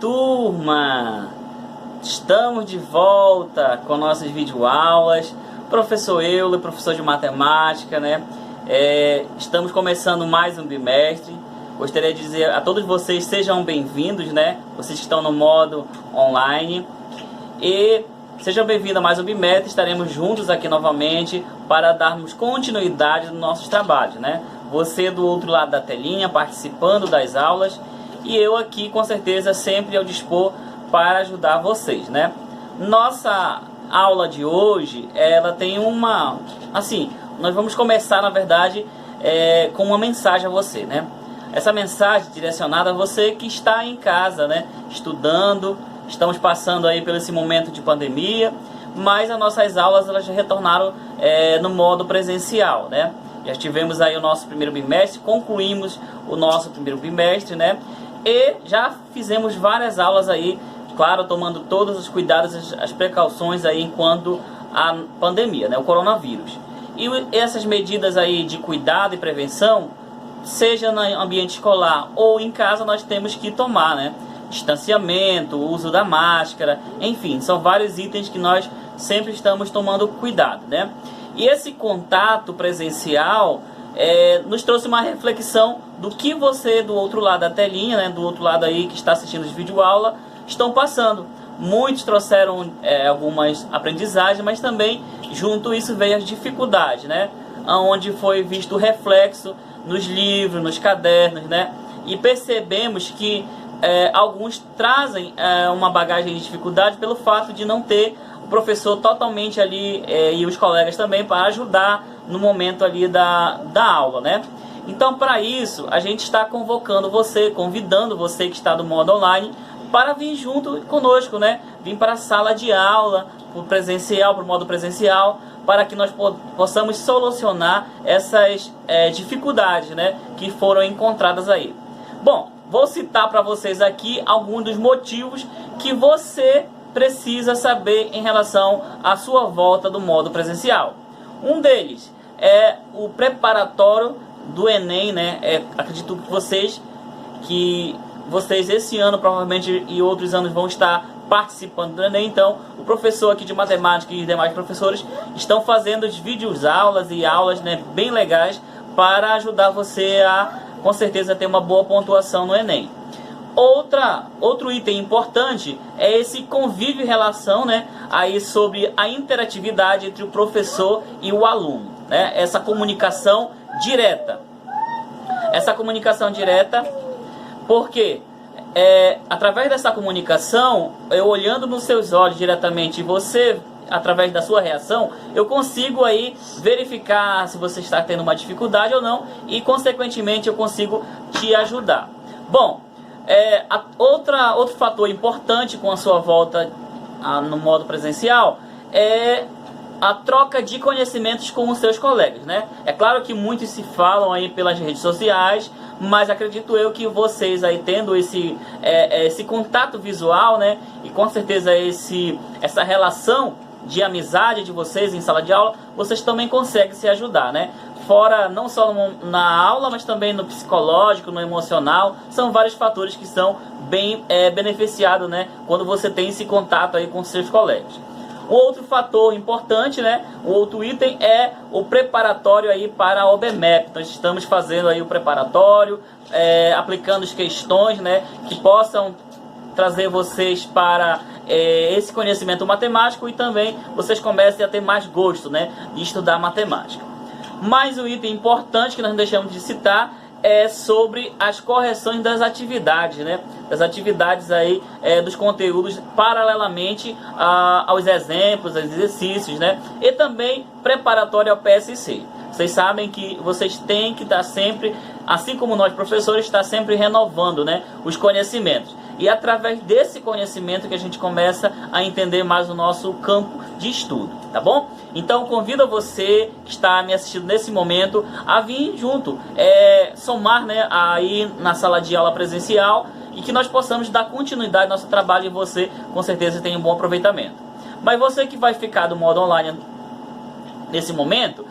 turma! Estamos de volta com nossas videoaulas. Professor Euler, professor de matemática, né? Estamos começando mais um bimestre. Gostaria de dizer a todos vocês, sejam bem-vindos, né? Vocês que estão no modo online. E sejam bem-vindos a mais um bimestre. Estaremos juntos aqui novamente para darmos continuidade nos nossos trabalhos, né? Você do outro lado da telinha, participando das aulas. E eu aqui, com certeza, sempre ao dispor para ajudar vocês, né? Nossa aula de hoje, ela tem uma... Assim, nós vamos começar, na verdade, com uma mensagem a você, né? Essa mensagem direcionada a você que está em casa, né? Estudando, estamos passando aí por esse momento de pandemia, mas as nossas aulas, elas já retornaram no modo presencial, né? Já tivemos aí o nosso primeiro bimestre, concluímos o nosso primeiro bimestre, né? E já fizemos várias aulas aí, claro, tomando todos os cuidados, as precauções aí enquanto a pandemia, né, o coronavírus. E essas medidas aí de cuidado e prevenção, seja no ambiente escolar ou em casa, nós temos que tomar, né? Distanciamento, uso da máscara, enfim, são vários itens que nós sempre estamos tomando cuidado, né? E esse contato presencial nos trouxe uma reflexão do que você do outro lado da telinha, né, do outro lado aí que está assistindo os videoaula, estão passando. Muitos trouxeram algumas aprendizagens, mas também junto isso veio as dificuldades, né, onde foi visto o reflexo nos livros, nos cadernos, né, e percebemos que alguns trazem uma bagagem de dificuldade pelo fato de não ter o professor totalmente ali e os colegas também para ajudar no momento ali da aula, né? Então, para isso, a gente está convocando você, convidando você que está do modo online para vir junto conosco, né? Vir para a sala de aula, para o modo presencial, para que nós possamos solucionar essas dificuldades, né, que foram encontradas aí. Bom, vou citar para vocês aqui alguns dos motivos que você precisa saber em relação à sua volta do modo presencial. Um deles é o preparatório do Enem, né? Acredito que vocês esse ano provavelmente e outros anos vão estar participando do Enem. Então, o professor aqui de matemática e demais professores estão fazendo os vídeos aulas e aulas, né, bem legais para ajudar você a, com certeza, ter uma boa pontuação no Enem. Outro item importante é esse convívio e relação, né, aí sobre a interatividade entre o professor e o aluno, né, essa comunicação direta. Essa comunicação direta, porque através dessa comunicação, eu olhando nos seus olhos diretamente e você, através da sua reação, eu consigo aí verificar se você está tendo uma dificuldade ou não e, consequentemente, eu consigo te ajudar. Bom, outro fator importante com a sua volta no modo presencial é a troca de conhecimentos com os seus colegas, né? É claro que muitos se falam aí pelas redes sociais, mas acredito eu que vocês aí tendo esse contato visual, né? E com certeza essa relação de amizade de vocês em sala de aula, vocês também conseguem se ajudar, né? Fora não só na aula, mas também no psicológico, no emocional, são vários fatores que são bem beneficiados, né, quando você tem esse contato aí com seus colegas. Um outro fator importante, né, o outro item é o preparatório aí para a OBMEP. Nós estamos fazendo aí o preparatório, aplicando as questões, né, que possam trazer vocês para esse conhecimento matemático e também vocês comecem a ter mais gosto, né, de estudar matemática. Mas o item importante que nós não deixamos de citar é sobre as correções das atividades, né? Das atividades aí, dos conteúdos paralelamente aos exemplos, aos exercícios, né? E também preparatório ao PSC. Vocês sabem que vocês têm que estar sempre, assim como nós professores, estar sempre renovando, né, os conhecimentos. E é através desse conhecimento que a gente começa a entender mais o nosso campo de estudo, tá bom? Então convido você que está me assistindo nesse momento a vir junto, somar, né, aí na sala de aula presencial e que nós possamos dar continuidade ao nosso trabalho e você com certeza tem um bom aproveitamento. Mas você que vai ficar do modo online nesse momento,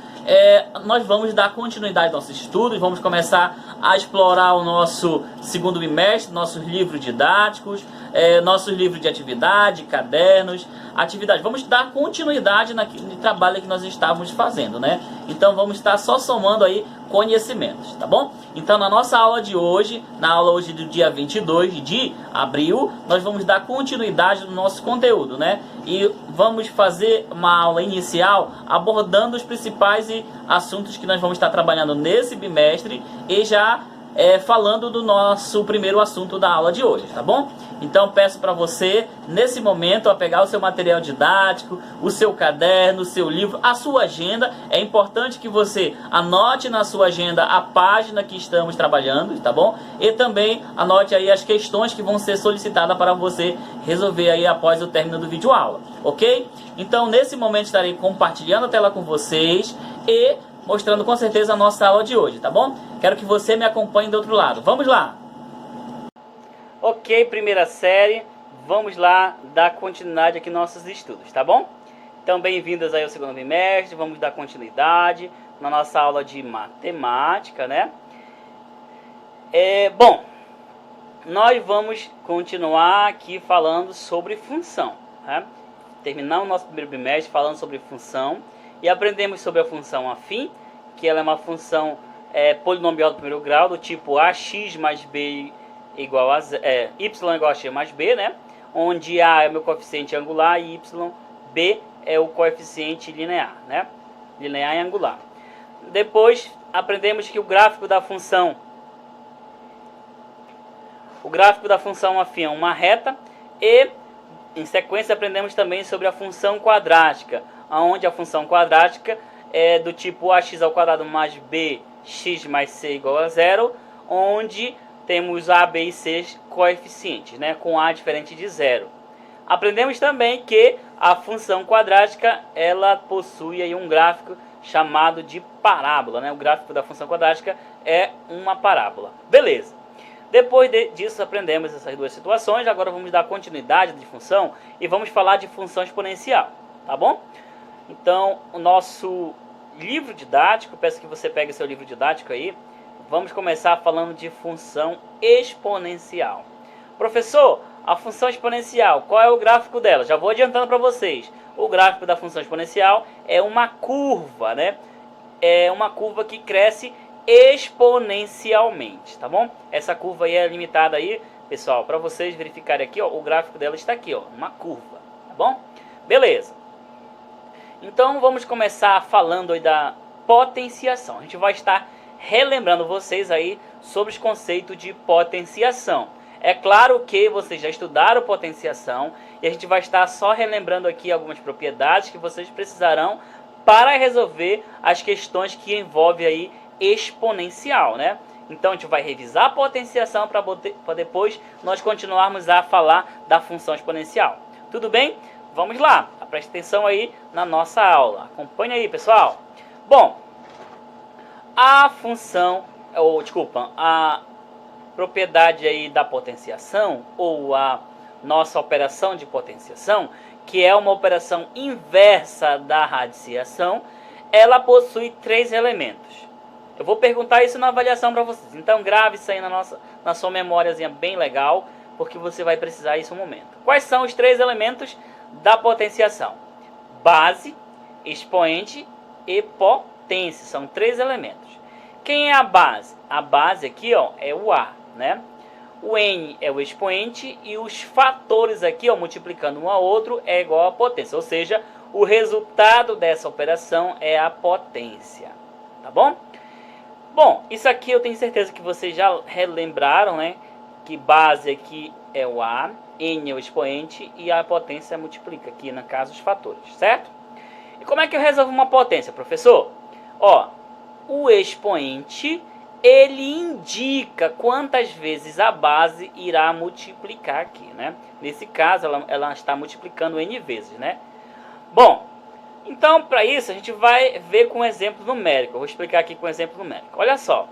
nós vamos dar continuidade aos nossos estudos, vamos começar a explorar o nosso segundo bimestre, nossos livros didáticos, nossos livros de atividade, cadernos, atividades. Vamos dar continuidade no trabalho que nós estávamos fazendo, né? Então vamos estar só somando aí conhecimentos, tá bom? Então na nossa aula de hoje, na aula hoje do dia 22 de abril, nós vamos dar continuidade no nosso conteúdo, né? E vamos fazer uma aula inicial abordando os principais assuntos que nós vamos estar trabalhando nesse bimestre e já falando do nosso primeiro assunto da aula de hoje, tá bom? Então peço para você, nesse momento, a pegar o seu material didático, o seu caderno, o seu livro, a sua agenda. É importante que você anote na sua agenda a página que estamos trabalhando, tá bom? E também anote aí as questões que vão ser solicitadas para você resolver aí após o término do vídeo aula, ok? Então nesse momento estarei compartilhando a tela com vocês e mostrando com certeza a nossa aula de hoje, tá bom? Quero que você me acompanhe do outro lado. Vamos lá! Ok, primeira série, vamos lá dar continuidade aqui nos nossos estudos, tá bom? Então, bem-vindas aí ao segundo bimestre, vamos dar continuidade na nossa aula de matemática, né? Bom, nós vamos continuar aqui falando sobre função, né? Terminamos o nosso primeiro bimestre falando sobre função e aprendemos sobre a função afim, que ela é uma função polinomial do primeiro grau, do tipo ax mais b igual a y igual a x mais b, né? Onde a é o meu coeficiente angular e y, b é o coeficiente linear, né? Linear e angular. Depois aprendemos que o gráfico da função afim é uma reta e em sequência aprendemos também sobre a função quadrática, onde a função quadrática é do tipo ax ao quadrado mais b, x mais c igual a zero, onde temos a, b e c coeficientes, né, com a diferente de zero. Aprendemos também que a função quadrática ela possui aí um gráfico chamado de parábola, né? O gráfico da função quadrática é uma parábola. Beleza. Depois disso aprendemos essas duas situações. Agora vamos dar continuidade de função e vamos falar de função exponencial, tá bom? Então o nosso livro didático, peço que você pegue seu livro didático aí. Vamos começar falando de função exponencial. Professor, a função exponencial, qual é o gráfico dela? Já vou adiantando para vocês. O gráfico da função exponencial é uma curva, né? É uma curva que cresce exponencialmente, tá bom? Essa curva aí é limitada aí, pessoal, para vocês verificarem aqui, ó, o gráfico dela está aqui, ó, uma curva, tá bom? Beleza. Então vamos começar falando aí da potenciação. A gente vai estar relembrando vocês aí sobre os conceitos de potenciação. É claro que vocês já estudaram potenciação e a gente vai estar só relembrando aqui algumas propriedades que vocês precisarão para resolver as questões que envolvem aí exponencial, né? Então a gente vai revisar a potenciação para depois nós continuarmos a falar da função exponencial. Tudo bem? Vamos lá, preste atenção aí na nossa aula. Acompanhe aí, pessoal. Bom, a propriedade aí da potenciação, ou a nossa operação de potenciação, que é uma operação inversa da radiciação, ela possui três elementos. Eu vou perguntar isso na avaliação para vocês. Então grave isso aí na sua memóriazinha bem legal, porque você vai precisar isso no momento. Quais são os três elementos da potenciação? Base, expoente e potência. São três elementos. Quem é a base? A base aqui, ó, é o A, né? O N é o expoente e os fatores aqui, ó, multiplicando um ao outro, é igual a potência. Ou seja, o resultado dessa operação é a potência. Tá bom? Bom, isso aqui eu tenho certeza que vocês já relembraram, né? Que base aqui é o A, N é o expoente e a potência multiplica aqui, no caso, os fatores, certo? E como é que eu resolvo uma potência, professor? Ó, o expoente, ele indica quantas vezes a base irá multiplicar aqui, né? Nesse caso, ela está multiplicando N vezes, né? Bom, então, para isso, a gente vai ver com um exemplo numérico. Eu vou explicar aqui com um exemplo numérico. Olha só.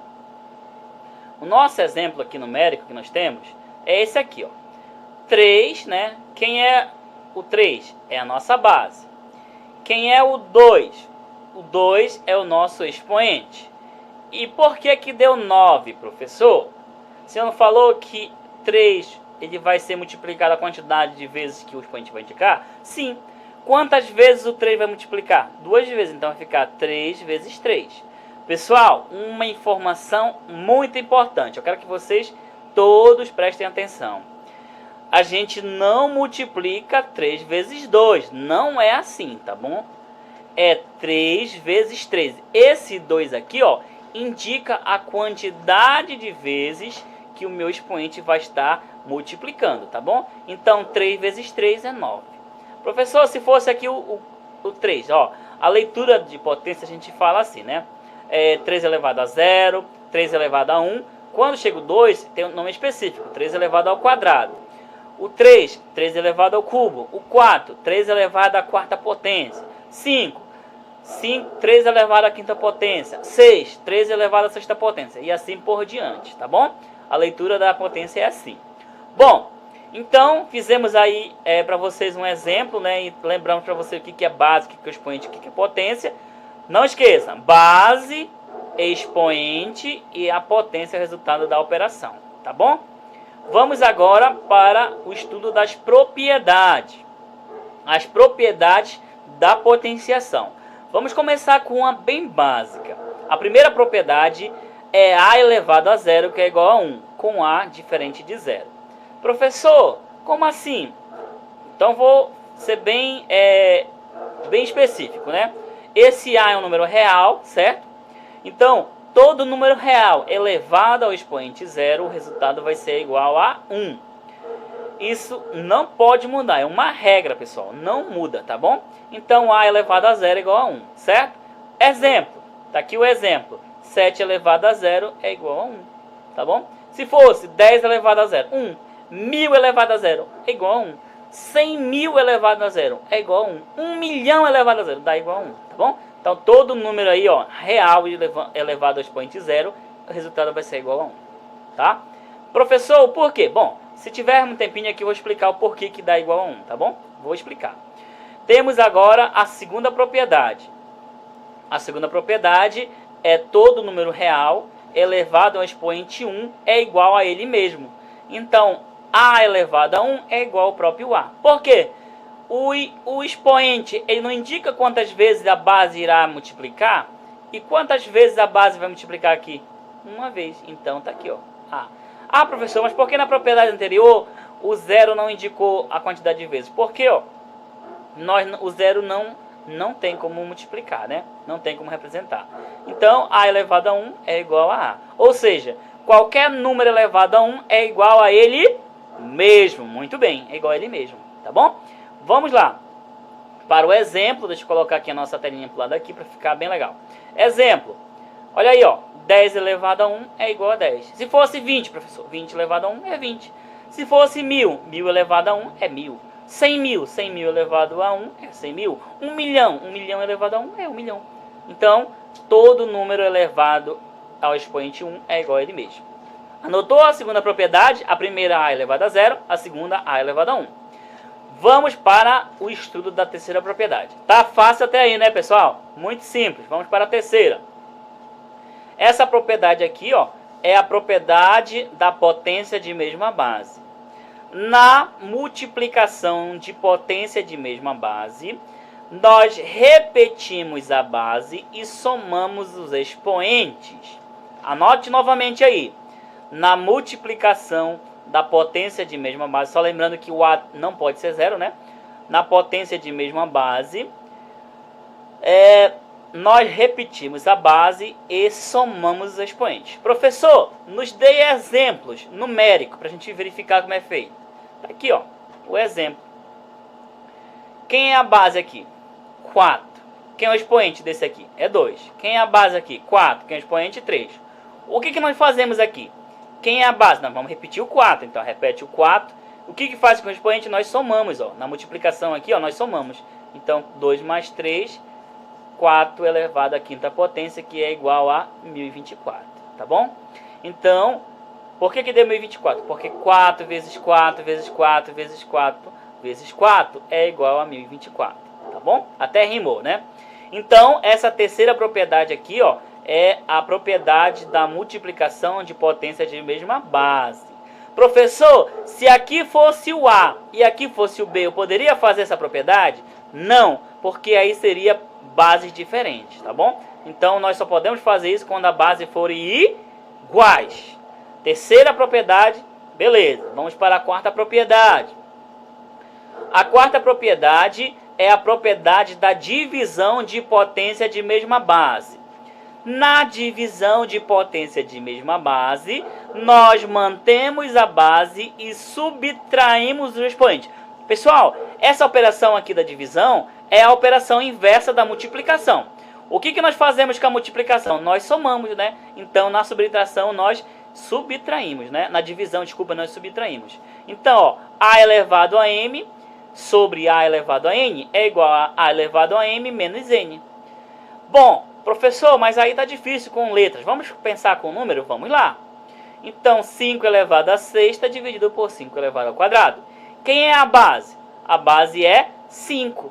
O nosso exemplo aqui numérico que nós temos é esse aqui, ó. 3, né? Quem é o 3? É a nossa base. Quem é o 2? O 2 é o nosso expoente. E por que que deu 9, professor? Você não falou que 3 ele vai ser multiplicado a quantidade de vezes que o expoente vai indicar? Sim. Quantas vezes o 3 vai multiplicar? 2 vezes, então vai ficar 3 vezes 3. Pessoal, uma informação muito importante. Eu quero que vocês todos prestem atenção. A gente não multiplica 3 vezes 2. Não é assim, tá bom? É 3 vezes 3. Esse 2 aqui, ó, indica a quantidade de vezes que o meu expoente vai estar multiplicando, tá bom? Então, 3 vezes 3 é 9. Professor, se fosse aqui o 3, ó, a leitura de potência a gente fala assim, né? 3 elevado a 0, 3 elevado a 1. Quando chega o 2, tem um nome específico, 3 elevado ao quadrado. O 3, 3 elevado ao cubo. O 4, 3 elevado à quarta potência. 5, 3 elevado à quinta potência. 6, 3 elevado à sexta potência. E assim por diante, tá bom? A leitura da potência é assim. Bom, então fizemos aí para vocês um exemplo, né? E lembramos para você o que é base, o que é expoente, o que é potência. Não esqueça, base, expoente e a potência é o resultado da operação, tá bom? Vamos agora para o estudo das propriedades. As propriedades da potenciação. Vamos começar com uma bem básica. A primeira propriedade é A elevado a zero, que é igual a 1, com A diferente de zero. Professor, como assim? Então vou ser bem específico, né? Esse A é um número real, certo? Então, todo número real elevado ao expoente zero, o resultado vai ser igual a 1. Isso não pode mudar, é uma regra, pessoal, não muda, tá bom? Então, A elevado a zero é igual a 1, certo? Exemplo, tá aqui o exemplo. 7 elevado a zero é igual a 1, tá bom? Se fosse 10 elevado a zero, 1. 1000 elevado a zero é igual a 1. 100 mil elevado a zero é igual a 1. 1 milhão elevado a zero dá igual a 1, tá bom? Então, todo número aí, ó, real elevado ao expoente zero, o resultado vai ser igual a 1, tá? Professor, por quê? Bom, se tiver um tempinho aqui, eu vou explicar o porquê que dá igual a 1, tá bom? Vou explicar. Temos agora a segunda propriedade. A segunda propriedade é todo número real elevado ao expoente 1 é igual a ele mesmo. Então, A elevado a 1 é igual ao próprio A. Por quê? O expoente, ele não indica quantas vezes a base irá multiplicar. E quantas vezes a base vai multiplicar aqui? Uma vez. Então, tá aqui, ó. A. Ah, professor, mas por que na propriedade anterior o zero não indicou a quantidade de vezes? Porque, ó, o zero não tem como multiplicar, né? Não tem como representar. Então, A elevado a 1 é igual a A. Ou seja, qualquer número elevado a 1 é igual a ele mesmo. Muito bem, é igual a ele mesmo, tá bom? Vamos lá. Para o exemplo, deixa eu colocar aqui a nossa telinha para o lado aqui para ficar bem legal. Exemplo. Olha aí, ó. 10 elevado a 1 é igual a 10. Se fosse 20, professor, 20 elevado a 1 é 20. Se fosse 1000, 1000 elevado a 1 é 1000. 100 mil elevado a 1 é 100 mil. 1 milhão elevado a 1 é 1 milhão. Então, todo número elevado ao expoente 1 é igual a ele mesmo. Anotou a segunda propriedade? A primeira A elevado a 0, a segunda A elevado a 1. Vamos para o estudo da terceira propriedade. Tá fácil até aí, né, pessoal? Muito simples. Vamos para a terceira. Essa propriedade aqui, ó, é a propriedade da potência de mesma base. Na multiplicação de potência de mesma base, nós repetimos a base e somamos os expoentes. Anote novamente aí. Na multiplicação da potência de mesma base, só lembrando que o A não pode ser zero, né? Na potência de mesma base, nós repetimos a base e somamos os expoentes. Professor, nos dê exemplos numéricos para a gente verificar como é feito. Tá aqui, ó, o exemplo. Quem é a base aqui? 4. Quem é o expoente desse aqui? É 2. Quem é a base aqui? 4. Quem é o expoente? 3. O que nós fazemos aqui? Quem é a base? Nós vamos repetir o 4. Então, repete o 4. O que faz com o expoente? Nós somamos, ó. Na multiplicação aqui, ó, nós somamos. Então, 2 mais 3, 4 elevado à quinta potência, que é igual a 1024. Tá bom? Então, por que deu 1024? Porque 4 vezes 4 vezes 4 vezes 4 vezes 4 é igual a 1024. Tá bom? Até rimou, né? Então, essa terceira propriedade aqui, ó, é a propriedade da multiplicação de potência de mesma base. Professor, se aqui fosse o A e aqui fosse o B, eu poderia fazer essa propriedade? Não, porque aí seria bases diferentes, tá bom? Então, nós só podemos fazer isso quando a base for iguais. Terceira propriedade, beleza. Vamos para a quarta propriedade. A quarta propriedade é a propriedade da divisão de potência de mesma base. Na divisão de potência de mesma base, nós mantemos a base e subtraímos o expoente. Pessoal, essa operação aqui da divisão é a operação inversa da multiplicação. O que nós fazemos com a multiplicação? Nós somamos, né? Então, na subtração, nós subtraímos, né? Na divisão, desculpa, nós subtraímos. Então, ó, A elevado a M sobre A elevado a N é igual a A elevado a M menos N. Bom, professor, mas aí tá difícil com letras. Vamos pensar com número? Vamos lá. Então, 5 elevado a sexta dividido por 5 elevado ao quadrado. Quem é a base? A base é 5.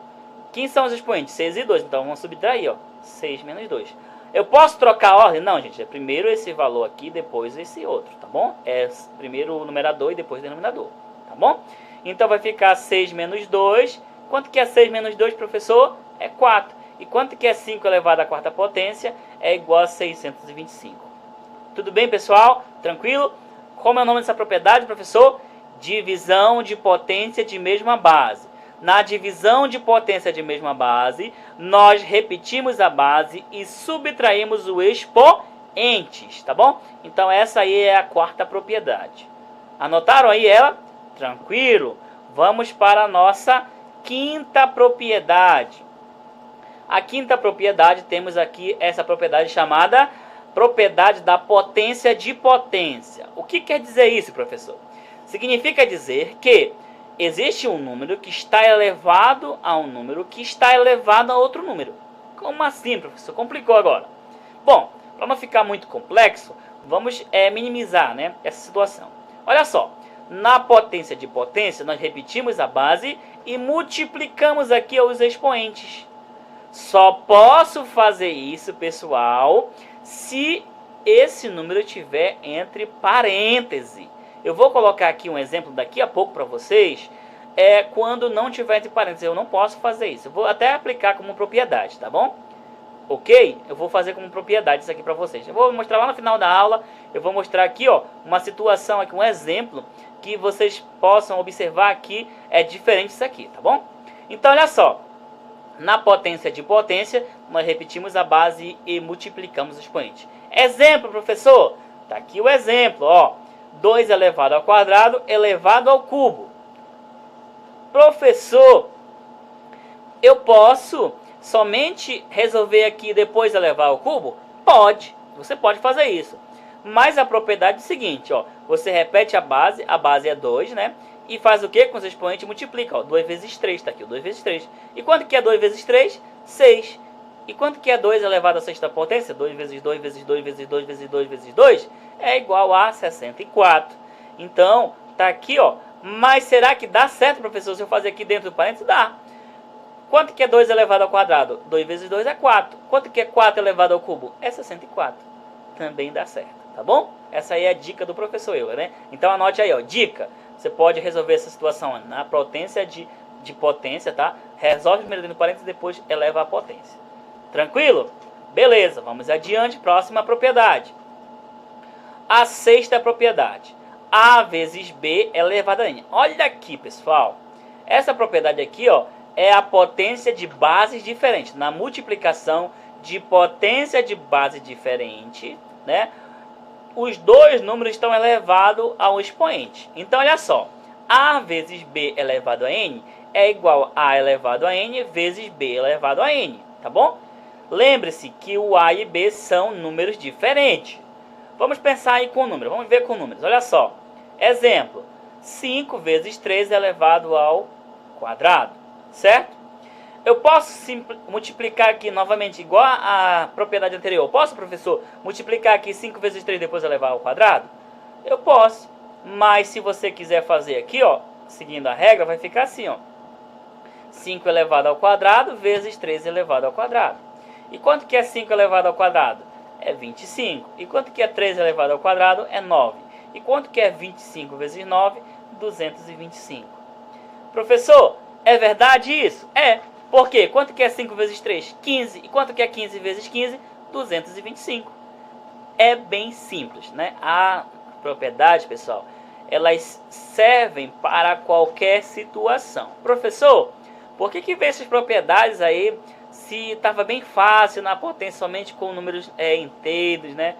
Quem são os expoentes? 6 e 2. Então, vamos subtrair, ó. 6 menos 2. Eu posso trocar a ordem? Não, gente. É primeiro esse valor aqui, depois esse outro, tá bom? É primeiro o numerador e depois o denominador, tá bom? Então, vai ficar 6 menos 2. Quanto que é 6 menos 2, professor? É 4. E quanto que é 5 elevado à quarta potência? É igual a 625. Tudo bem, pessoal? Tranquilo? Como é o nome dessa propriedade, professor? Divisão de potência de mesma base. Na divisão de potência de mesma base, nós repetimos a base e subtraímos os expoentes, tá bom? Então, essa aí é a quarta propriedade. Anotaram aí ela? Tranquilo. Vamos para a nossa quinta propriedade. A quinta propriedade, temos aqui essa propriedade chamada propriedade da potência de potência. O que quer dizer isso, professor? Significa dizer que existe um número que está elevado a um número que está elevado a outro número. Como assim, professor? Complicou agora. Bom, para não ficar muito complexo, vamos minimizar, né, essa situação. Olha só, na potência de potência, nós repetimos a base e multiplicamos aqui os expoentes. Só posso fazer isso, pessoal, se esse número estiver entre parênteses. Eu vou colocar aqui um exemplo daqui a pouco para vocês. Quando não tiver entre parênteses, eu não posso fazer isso. Eu vou até aplicar como propriedade, tá bom? Ok? Eu vou fazer como propriedade isso aqui para vocês. Eu vou mostrar lá no final da aula. Eu vou mostrar aqui, ó, uma situação aqui, um exemplo que vocês possam observar aqui. É diferente isso aqui, tá bom? Então, olha só. Na potência de potência, nós repetimos a base e multiplicamos o expoente. Exemplo, professor. Tá aqui o exemplo, ó. 2 elevado ao quadrado elevado ao cubo. Professor, eu posso somente resolver aqui e depois elevar ao cubo? Pode, você pode fazer isso. Mas a propriedade é o seguinte, ó. Você repete a base é 2, né? E faz o que com os expoentes? Multiplica, ó. 2 vezes 3, tá aqui, o 2 vezes 3. E quanto que é 2 vezes 3? 6. E quanto que é 2 elevado à sexta potência? 2 vezes 2 vezes 2 vezes 2 vezes 2 vezes 2 é igual a 64. Então, tá aqui, ó. Mas será que dá certo, professor, se eu fazer aqui dentro do parênteses? Dá. Quanto que é 2 elevado ao quadrado? 2 vezes 2 é 4. Quanto que é 4 elevado ao cubo? É 64. Também dá certo, tá bom? Essa aí é a dica do professor Euler, né? Então, anote aí, ó. Dica. Você pode resolver essa situação na potência de potência, tá? Resolve primeiro dentro do parênteses e depois eleva a potência. Tranquilo? Beleza, vamos adiante. Próxima propriedade. A sexta propriedade. A vezes B elevado a N. Olha aqui, pessoal. Essa propriedade aqui, ó, é a potência de bases diferentes. Na multiplicação de potência de base diferente, né? Os dois números estão elevados ao expoente. Então, olha só. A vezes B elevado a N é igual a A elevado a N vezes B elevado a N. Tá bom? Lembre-se que o A e B são números diferentes. Vamos pensar aí com números. Vamos ver com números. Olha só. Exemplo. 5 vezes 3 elevado ao quadrado. Certo? Eu posso multiplicar aqui novamente igual a propriedade anterior. Posso, professor, multiplicar aqui 5 vezes 3 depois elevar ao quadrado? Eu posso. Mas se você quiser fazer aqui, ó, seguindo a regra, vai ficar assim, ó. 5 elevado ao quadrado vezes 3 elevado ao quadrado. E quanto que é 5 elevado ao quadrado? É 25. E quanto que é 3 elevado ao quadrado? É 9. E quanto que é 25 vezes 9? 225. Professor, é verdade isso? É. Por quê? Quanto que é 5 vezes 3? 15. E quanto que é 15 vezes 15? 225. É bem simples, né? A propriedade, pessoal, elas servem para qualquer situação. Professor, por que veio essas propriedades aí se estava bem fácil na potência somente com números inteiros, né?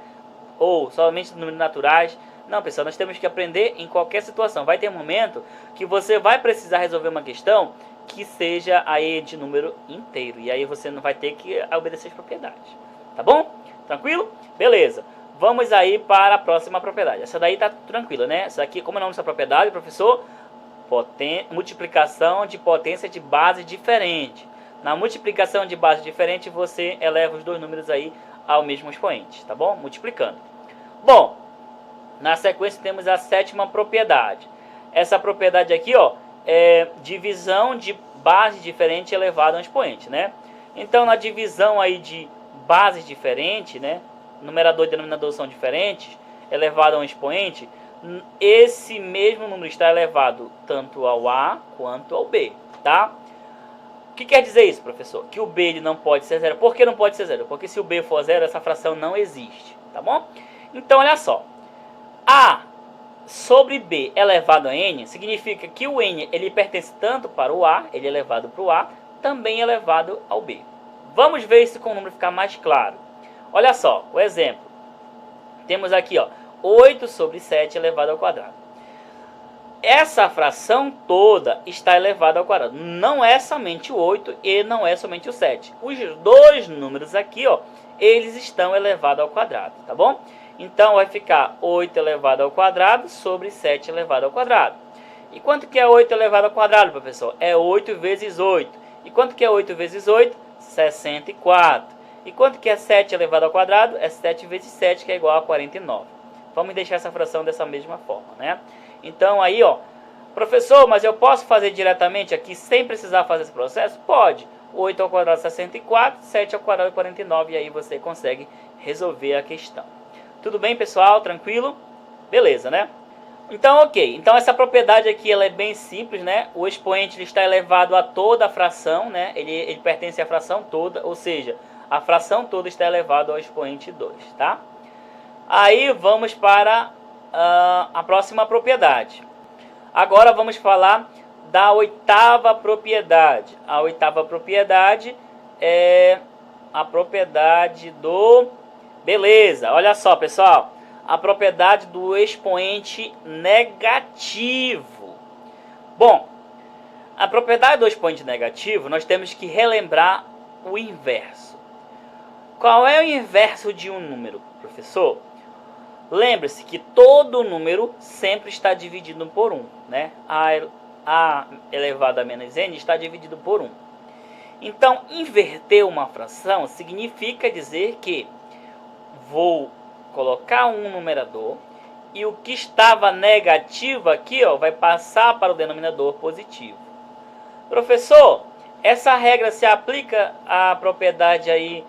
Ou somente números naturais? Não, pessoal, nós temos que aprender em qualquer situação. Vai ter um momento que você vai precisar resolver uma questão que seja aí de número inteiro. E aí você não vai ter que obedecer as propriedades. Tá bom? Tranquilo? Beleza. Vamos aí para a próxima propriedade. Essa daí tá tranquila, né? Essa aqui, como é o nome dessa propriedade, professor? Multiplicação de potência de base diferente. Na multiplicação de base diferente, você eleva os dois números aí ao mesmo expoente, tá bom? Multiplicando. Bom, na sequência temos a sétima propriedade. Essa propriedade aqui, ó, é divisão de base diferente elevado a um expoente, né? Então, na divisão aí de bases diferentes, né? Numerador e denominador são diferentes, elevado a um expoente, esse mesmo número está elevado tanto ao A quanto ao B, tá? O que quer dizer isso, professor? Que o B ele não pode ser zero. Por que não pode ser zero? Porque se o B for zero, essa fração não existe, tá bom? Então, olha só. A sobre B elevado a N significa que o N ele pertence tanto para o A, ele é elevado para o A, também elevado ao B. Vamos ver isso com o número ficar mais claro. Olha só, o exemplo. Temos aqui, ó, 8 sobre 7 elevado ao quadrado. Essa fração toda está elevada ao quadrado. Não é somente o 8 e não é somente o 7. Os dois números aqui, ó, eles estão elevados ao quadrado, tá bom? Então vai ficar 8 elevado ao quadrado sobre 7 elevado ao quadrado. E quanto que é 8 elevado ao quadrado, professor? É 8 vezes 8. E quanto que é 8 vezes 8? 64. E quanto que é 7 elevado ao quadrado? É 7 vezes 7, que é igual a 49. Vamos deixar essa fração dessa mesma forma, né? Então aí, ó, professor, mas eu posso fazer diretamente aqui sem precisar fazer esse processo? Pode. 8 ao quadrado é 64, 7 ao quadrado é 49, e aí você consegue resolver a questão. Tudo bem, pessoal? Tranquilo? Beleza, né? Então, ok. Então, essa propriedade aqui ela é bem simples, né? O expoente ele está elevado a toda a fração, né? Ele pertence à fração toda, ou seja, a fração toda está elevada ao expoente 2, tá? Aí, vamos para a próxima propriedade. Agora, vamos falar da oitava propriedade. A oitava propriedade é a propriedade do... Beleza, olha só, pessoal. A propriedade do expoente negativo. Bom, a propriedade do expoente negativo, nós temos que relembrar o inverso. Qual é o inverso de um número, professor? Lembre-se que todo número sempre está dividido por 1, né? A elevado a menos n está dividido por 1. Então, inverter uma fração significa dizer que vou colocar um numerador e o que estava negativo aqui, ó, vai passar para o denominador positivo. Professor, essa regra se aplica à propriedade aí,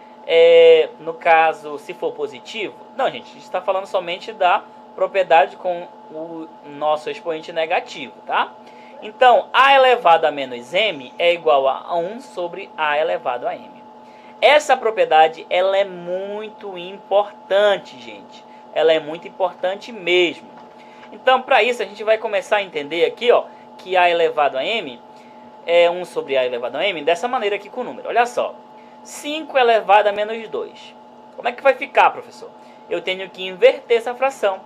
no caso, se for positivo? Não, gente, a gente está falando somente da propriedade com o nosso expoente negativo, tá? Então, a elevado a menos m é igual a 1 sobre a elevado a m. Essa propriedade, ela é muito importante, gente. Ela é muito importante mesmo. Então, para isso, a gente vai começar a entender aqui, ó, que a elevado a m é 1 sobre a elevado a m, dessa maneira aqui com o número. Olha só, 5 elevado a menos 2. Como é que vai ficar, professor? Eu tenho que inverter essa fração.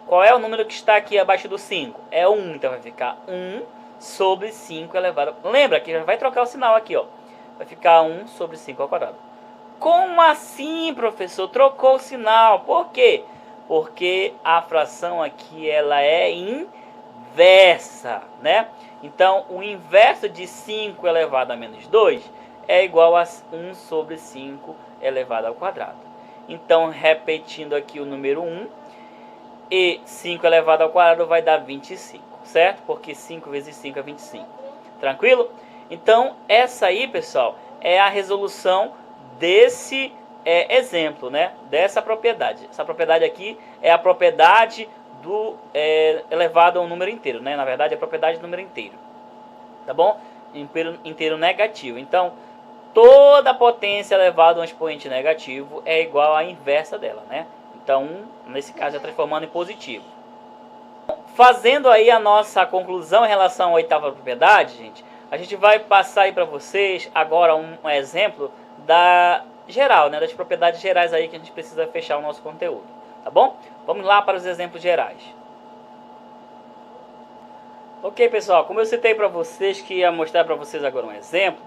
Qual é o número que está aqui abaixo do 5? É 1, então vai ficar 1 sobre 5 elevado... Lembra que já vai trocar o sinal aqui, ó. Vai ficar 1 sobre 5 ao quadrado. Como assim, professor? Trocou o sinal. Por quê? Porque a fração aqui ela é inversa, né? Então, o inverso de 5 elevado a menos 2 é igual a 1 sobre 5 elevado ao quadrado. Então, repetindo aqui o número 1, e 5 elevado ao quadrado vai dar 25, certo? Porque 5 vezes 5 é 25. Tranquilo? Então, essa aí, pessoal, é a resolução desse exemplo, né? Dessa propriedade. Essa propriedade aqui é a propriedade elevado a um número inteiro, né? Na verdade, a propriedade do número inteiro, tá bom? Inteiro negativo. Então, toda potência elevada a um expoente negativo é igual à inversa dela, né? Então, nesse caso, é transformando em positivo. Fazendo aí a nossa conclusão em relação à oitava propriedade, gente, a gente vai passar aí para vocês agora um exemplo geral, né? Das propriedades gerais aí que a gente precisa fechar o nosso conteúdo, tá bom? Vamos lá para os exemplos gerais. Ok, pessoal, como eu citei para vocês que ia mostrar para vocês agora um exemplo,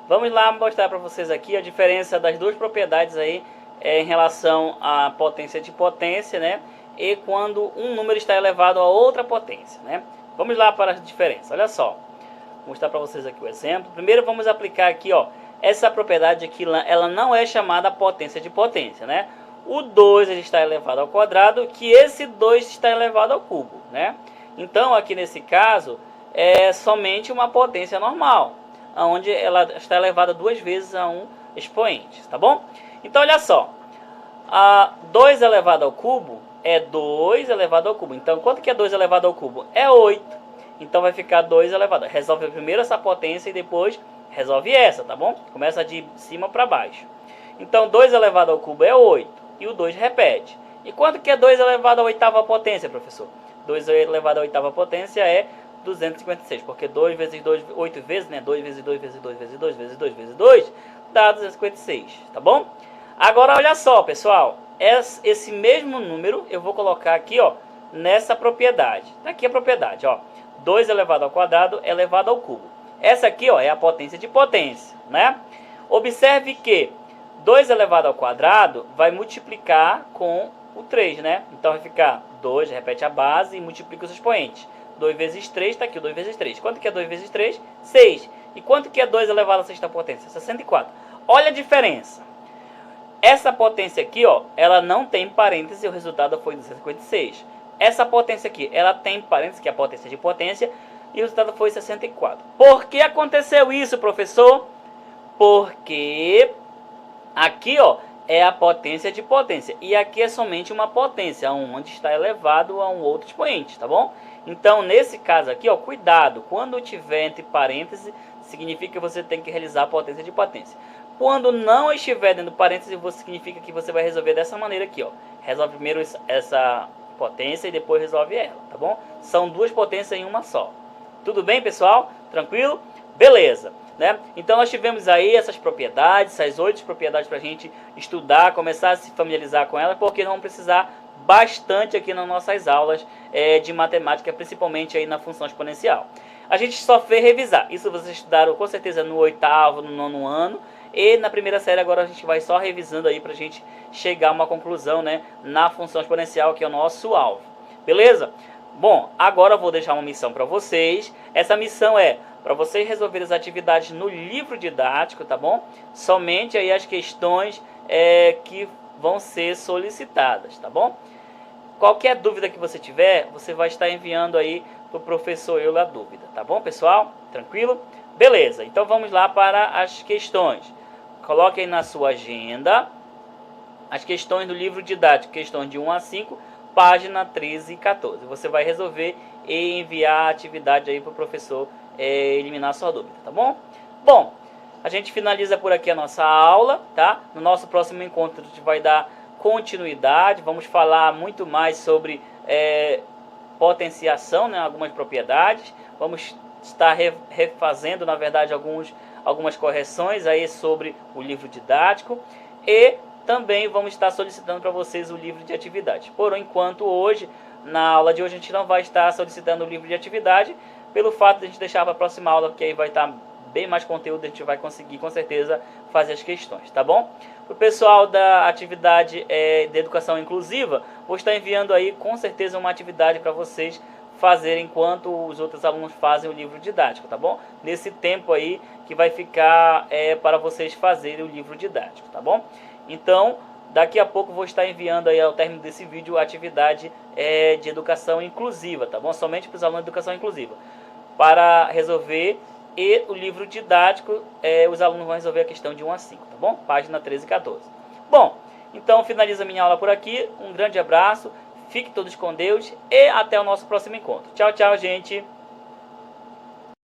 vamos lá mostrar para vocês aqui a diferença das duas propriedades aí em relação à potência de potência, né? E quando um número está elevado a outra potência, né? Vamos lá para a diferença. Olha só, vou mostrar para vocês aqui o exemplo. Primeiro vamos aplicar aqui, ó, essa propriedade aqui, ela não é chamada potência de potência, né? O 2 está elevado ao quadrado, que esse 2 está elevado ao cubo, né? Então, aqui nesse caso, é somente uma potência normal, onde ela está elevada duas vezes a um expoente, tá bom? Então, olha só, 2 elevado ao cubo é 2 elevado ao cubo. Então, quanto que é 2 elevado ao cubo? É 8. Então, vai ficar 2 elevado. Resolve primeiro essa potência e depois resolve essa, tá bom? Começa de cima para baixo. Então, 2 elevado ao cubo é 8. E o 2 repete. E quanto que é 2 elevado à oitava potência, professor? 2 elevado à oitava potência é 256. Porque 2 vezes 2, 8 vezes, né? 2 vezes 2 vezes 2 vezes 2 vezes 2 vezes 2 dá 256, tá bom? Agora, olha só, pessoal. Esse mesmo número eu vou colocar aqui, ó, nessa propriedade. Tá aqui a propriedade, ó. 2 elevado ao quadrado elevado ao cubo. Essa aqui, ó, é a potência de potência, né? Observe que 2 elevado ao quadrado vai multiplicar com o 3, né? Então vai ficar 2, repete a base e multiplica os expoentes. 2 vezes 3, está aqui o 2 vezes 3. Quanto que é 2 vezes 3? 6. E quanto que é 2 elevado à sexta potência? 64. Olha a diferença. Essa potência aqui, ó, ela não tem parêntese e o resultado foi 256. Essa potência aqui, ela tem parêntese, que é a potência de potência, e o resultado foi 64. Por que aconteceu isso, professor? Porque aqui, ó, é a potência de potência. E aqui é somente uma potência, onde está elevado a um outro expoente, tá bom? Então, nesse caso aqui, ó, cuidado. Quando tiver entre parênteses, significa que você tem que realizar a potência de potência. Quando não estiver dentro do parênteses, significa que você vai resolver dessa maneira aqui, ó. Resolve primeiro essa potência e depois resolve ela, tá bom? São duas potências em uma só. Tudo bem, pessoal? Tranquilo? Beleza. Né? Então nós tivemos aí essas propriedades, essas 8 propriedades para a gente estudar, começar a se familiarizar com elas, porque vamos precisar bastante aqui nas nossas aulas de matemática, principalmente aí na função exponencial. A gente só fez revisar, isso vocês estudaram com certeza no 8º, no 9º ano, e na primeira série agora a gente vai só revisando aí para a gente chegar a uma conclusão, né, na função exponencial, que é o nosso alvo. Beleza? Bom, agora eu vou deixar uma missão para vocês. Essa missão é para vocês resolverem as atividades no livro didático, tá bom? Somente aí as questões que vão ser solicitadas, tá bom? Qualquer dúvida que você tiver, você vai estar enviando aí para o professor Euler a dúvida, tá bom, pessoal? Tranquilo? Beleza, então vamos lá para as questões. Coloque aí na sua agenda as questões do livro didático, questões de 1 a 5, página 13 e 14. Você vai resolver e enviar a atividade aí para o professor eliminar a sua dúvida, tá bom? Bom, a gente finaliza por aqui a nossa aula, tá? No nosso próximo encontro a gente vai dar continuidade, vamos falar muito mais sobre potenciação, né? Algumas propriedades, vamos estar refazendo, na verdade, algumas correções aí sobre o livro didático e também vamos estar solicitando para vocês o livro de atividade. Por enquanto, hoje, na aula de hoje, a gente não vai estar solicitando o livro de atividade, pelo fato de a gente deixar para a próxima aula, porque aí vai estar bem mais conteúdo, a gente vai conseguir com certeza fazer as questões, tá bom? Para o pessoal da atividade de educação inclusiva, vou estar enviando aí com certeza uma atividade para vocês fazerem enquanto os outros alunos fazem o livro didático, tá bom? Nesse tempo aí que vai ficar para vocês fazerem o livro didático, tá bom? Então, daqui a pouco vou estar enviando aí ao término desse vídeo a atividade de educação inclusiva, tá bom? Somente para os alunos de educação inclusiva. Para resolver e o livro didático, os alunos vão resolver a questão de 1 a 5, tá bom? Página 13 e 14. Bom, então finaliza minha aula por aqui. Um grande abraço, Fiquem todos com Deus e até o nosso próximo encontro. Tchau, tchau, gente!